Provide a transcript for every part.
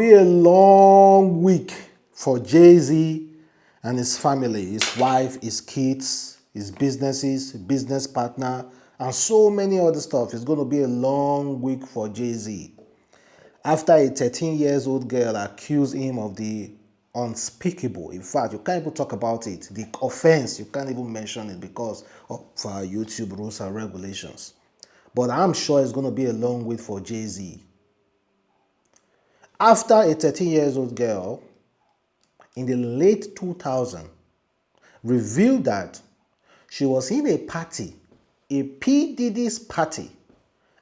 Be a long week for Jayz and his family, his wife, his kids, his businesses, business partner, and so many other stuff. It's going to be a long week for Jayz. After a 13-year-old girl accused him of the unspeakable. In fact, you can't even talk about it. The offense, you can't even mention it because of our YouTube rules and regulations. But I'm sure it's going to be a long wait for Jayz. After a 13-year-old girl in the late 2000s revealed that she was in a party, a P. Diddy's party,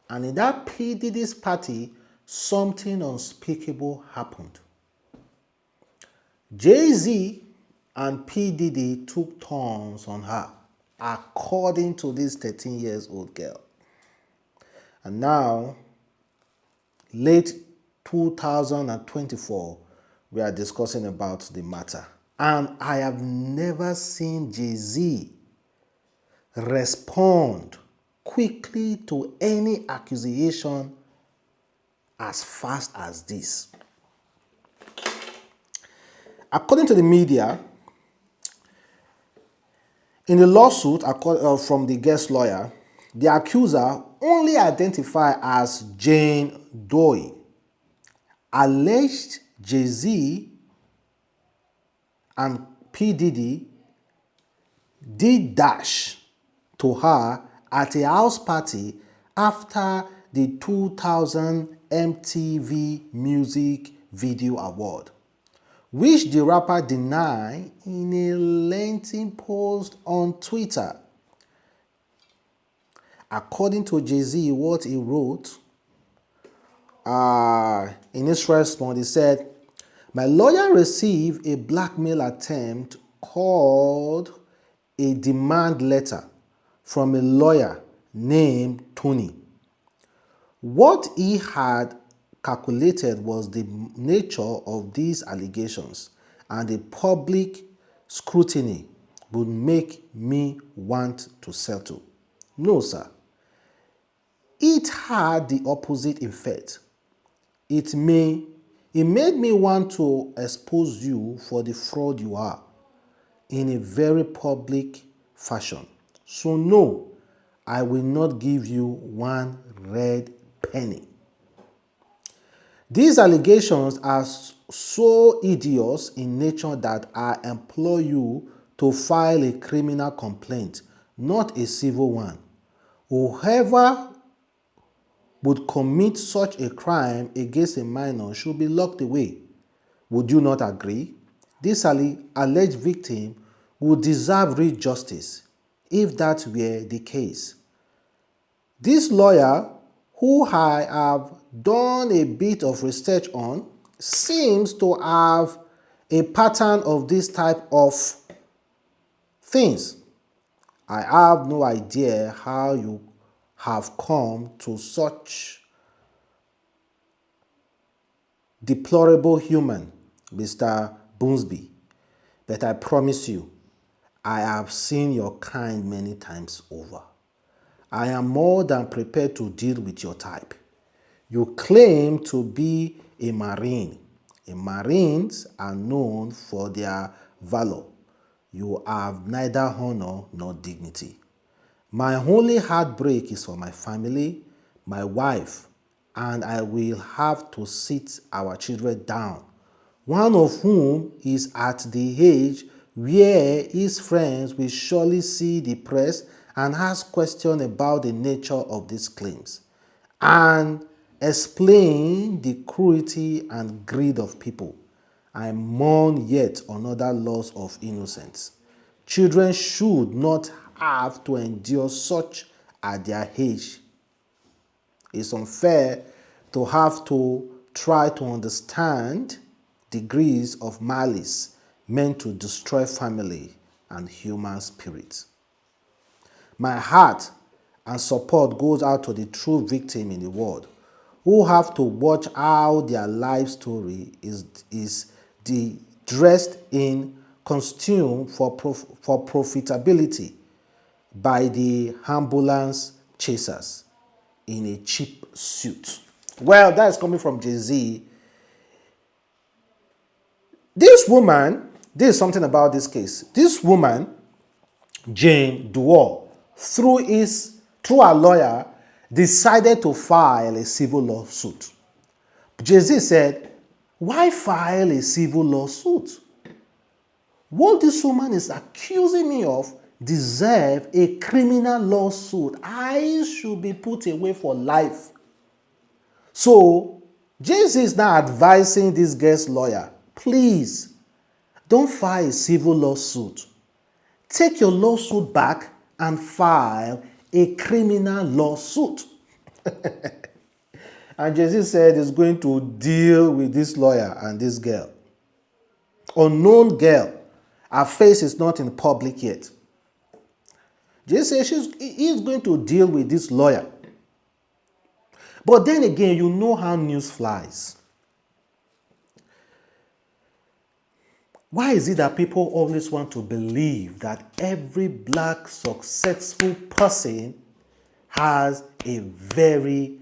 and in that P. Diddy's party, something unspeakable happened. Jayz and P. Diddy took turns on her, according to this 13-year-old girl. And now, late 2024, we are discussing about the matter. And I have never seen Jayz respond quickly to any accusation as fast as this. According to the media, in the lawsuit from the guest lawyer, the accuser, only identified as Jane Doe, alleged Jayz and P. Diddy did dash to her at a house party after the 2000 MTV Music Video Award, which the rapper denied in a lengthy post on Twitter. According to Jayz, what he wrote in his response, he said, "My lawyer received a blackmail attempt called a demand letter from a lawyer named Tony. What he had calculated was the nature of these allegations, and the public scrutiny would make me want to settle. No, sir. It had the opposite effect. It made me want to expose you for the fraud you are in a very public fashion. So no, I will not give you one red penny." These allegations are so hideous in nature that I implore you to file a criminal complaint, not a civil one. Whoever would commit such a crime against a minor should be locked away. Would you not agree? This alleged victim would deserve real justice if that were the case. This lawyer, who I have done a bit of research on, seems to have a pattern of this type of things. I have no idea how you have come to such deplorable human, Mr. Boonsby, but I promise you, I have seen your kind many times over. I am more than prepared to deal with your type. You claim to be a Marine. Marines are known for their valor. You have neither honor nor dignity. My only heartbreak is for my family, my wife, and I will have to sit our children down, one of whom is at the age where his friends will surely see the press and ask questions about the nature of these claims, and explain the cruelty and greed of people. I mourn yet another loss of innocence. Children should not have to endure such at their age. It's unfair to have to try to understand degrees of malice meant to destroy family and human spirits. My heart and support goes out to the true victim in the world, who have to watch how their life story is dressed in costume for profitability by the ambulance chasers in a cheap suit. Well, that is coming from Jayz This woman, there is something about this case. This woman, Jane Doe, through her lawyer, decided to file a civil lawsuit. Jayz said, why file a civil lawsuit? What this woman is accusing me of deserve a criminal lawsuit. I should be put away for life. So, Jayz is now advising this girl's lawyer, please, don't file a civil lawsuit. Take your lawsuit back and file a criminal lawsuit. And Jayz said he's going to deal with this lawyer and this girl. Unknown girl. Her face is not in public yet. Jayz says he's going to deal with this lawyer. But then again, you know how news flies. Why is it that people always want to believe that every black successful person has a very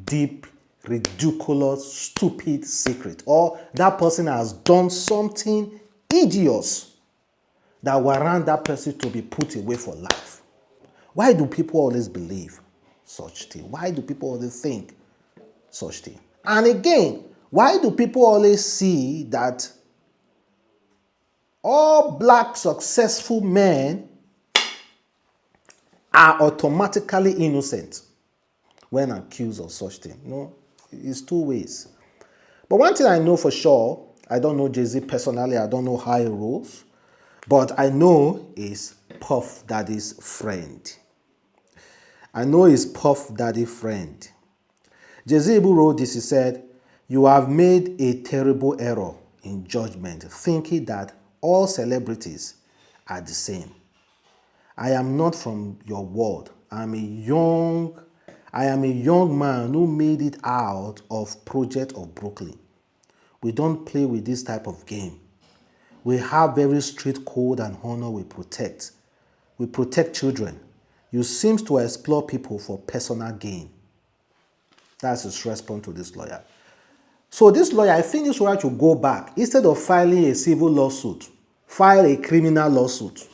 deep, ridiculous, stupid secret, or that person has done something hideous that warrant that person to be put away for life? Why do people always believe such thing? Why do people always think such thing? And again, why do people always see that all black successful men are automatically innocent when accused of such thing? No, it's two ways. But one thing I know for sure, I don't know Jayz personally, I don't know how he rolls, but I know is Puff Daddy's friend. I know he's Puff Daddy friend. Jayz wrote this, he said, you have made a terrible error in judgment, thinking that all celebrities are the same. I am not from your world. I am a young man who made it out of Project of Brooklyn. We don't play with this type of game. We have very strict code and honor we protect. We protect children. You seem to explore people for personal gain. That's his response to this lawyer. So this lawyer, I think this lawyer should go back. Instead of filing a civil lawsuit, file a criminal lawsuit.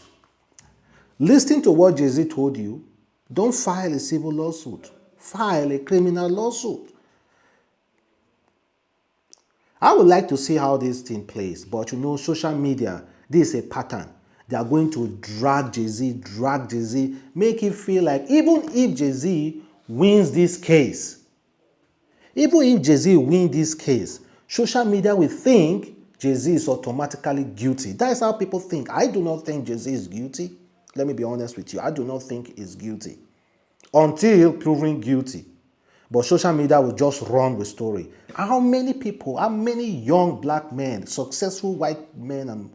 Listen to what Jayz told you. Don't file a civil lawsuit. File a criminal lawsuit. I would like to see how this thing plays, but you know, social media, this is a pattern. They are going to drag Jayz, make it feel like even if Jayz wins this case, social media will think Jayz is automatically guilty. That is how people think. I do not think Jayz is guilty. Let me be honest with you. I do not think he's guilty until proven guilty. But social media will just run with story. How many people, how many young black men, successful white men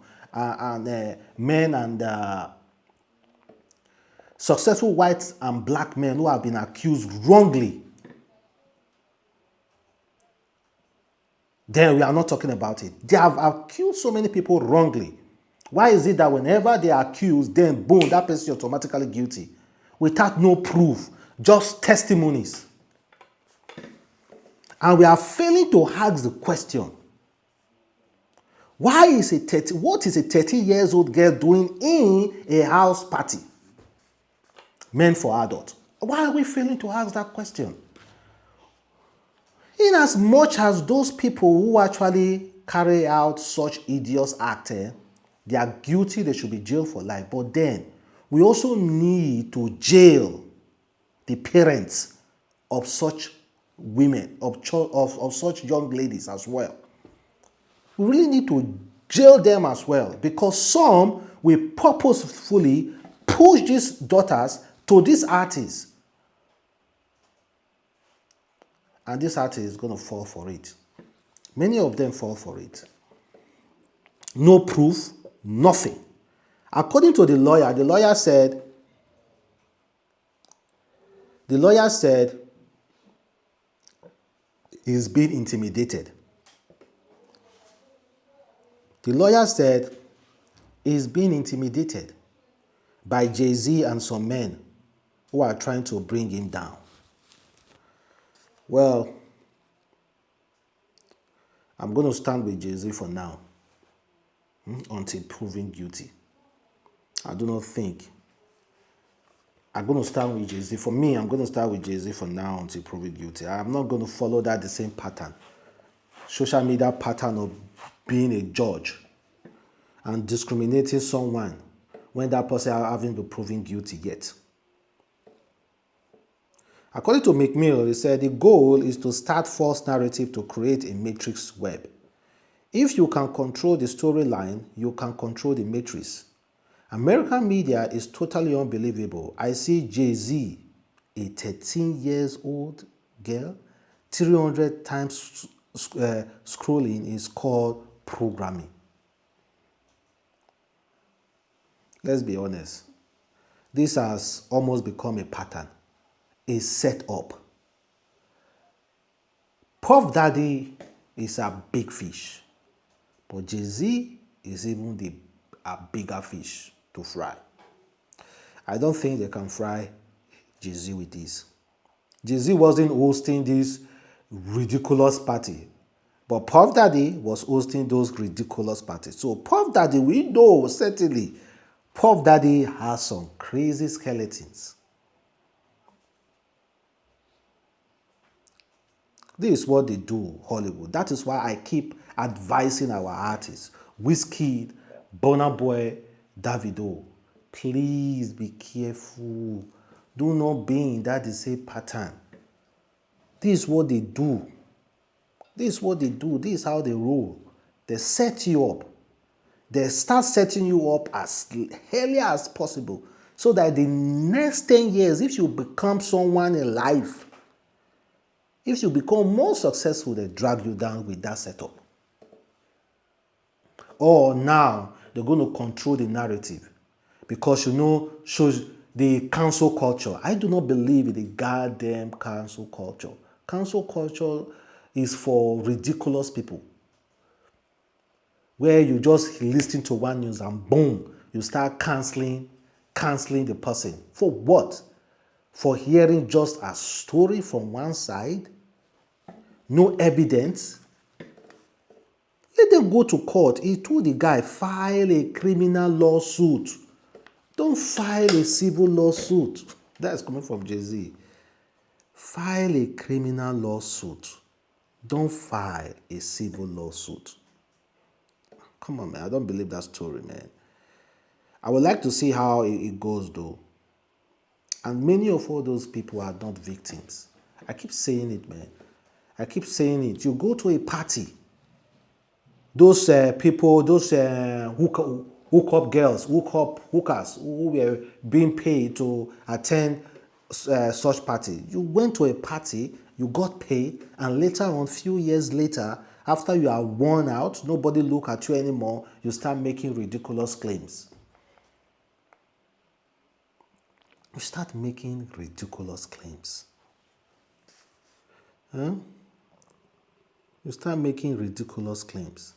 successful white and black men who have been accused wrongly? Then we are not talking about it. They have accused so many people wrongly. Why is it that whenever they are accused, then boom, that person is automatically guilty without no proof, just testimonies? And we are failing to ask the question, what is a 30-year-old girl doing in a house party meant for adults? Why are we failing to ask that question? In as much as those people who actually carry out such hideous acts, they are guilty, they should be jailed for life. But then, we also need to jail the parents of such women, of such young ladies as well. We really need to jail them as well, because some will purposefully push these daughters to these artists. And this artist is going to fall for it. Many of them fall for it. No proof, nothing. According to the lawyer said he's being intimidated. The lawyer said he's being intimidated by Jayz and some men who are trying to bring him down. Well, I'm going to stand with Jayz for now. until proven guilty. I do not think. I'm going to start with Jayz. For me, I'm going to start with Jayz for now until proven guilty. I'm not going to follow that the same pattern. Social media pattern of being a judge and discriminating someone when that person haven't been proven guilty yet. According to McMill, he said the goal is to start false narrative to create a matrix web. If you can control the storyline, you can control the matrix. American media is totally unbelievable. I see Jayz, a 13 years old girl, 300 times scrolling is called programming. Let's be honest. This has almost become a pattern, a setup. Puff Daddy is a big fish, but Jayz is even a bigger fish to fry. I don't think they can fry Jayz with this. Jayz wasn't hosting this ridiculous party, but Puff Daddy was hosting those ridiculous parties. So Puff Daddy, we know certainly, Puff Daddy has some crazy skeletons. This is what they do, Hollywood. That is why I keep advising our artists, Wizkid, Burna Boy, Davido, please be careful. Do not be in that the same pattern. This is what they do. This is what they do. This is how they roll. They set you up. They start setting you up as early as possible so that the next 10 years, if you become someone in life, if you become more successful, they drag you down with that setup. Or now, they're going to control the narrative because, shows the cancel culture. I do not believe in the goddamn cancel culture. Cancel culture is for ridiculous people, where you just listen to one news and boom, you start canceling the person. For what? For hearing just a story from one side, no evidence. Let them go to court. He told the guy, file a criminal lawsuit. Don't file a civil lawsuit. That's coming from Jayz. File a criminal lawsuit. Don't file a civil lawsuit. Come on, man. I don't believe that story, man. I would like to see how it goes, though. And many of all those people are not victims. I keep saying it, man. I keep saying it. You go to a party. Those people, those hook-up girls, hookers who were being paid to attend such party. You went to a party, you got paid, and later on, few years later, after you are worn out, nobody look at you anymore, you start making ridiculous claims. You start making ridiculous claims. Huh? You start making ridiculous claims.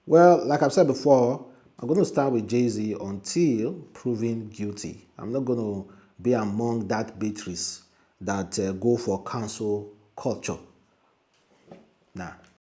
Well, like I've said before, I'm going to start with Jayz until proven guilty. I'm not going to be among that beatrice that go for cancel culture. Nah.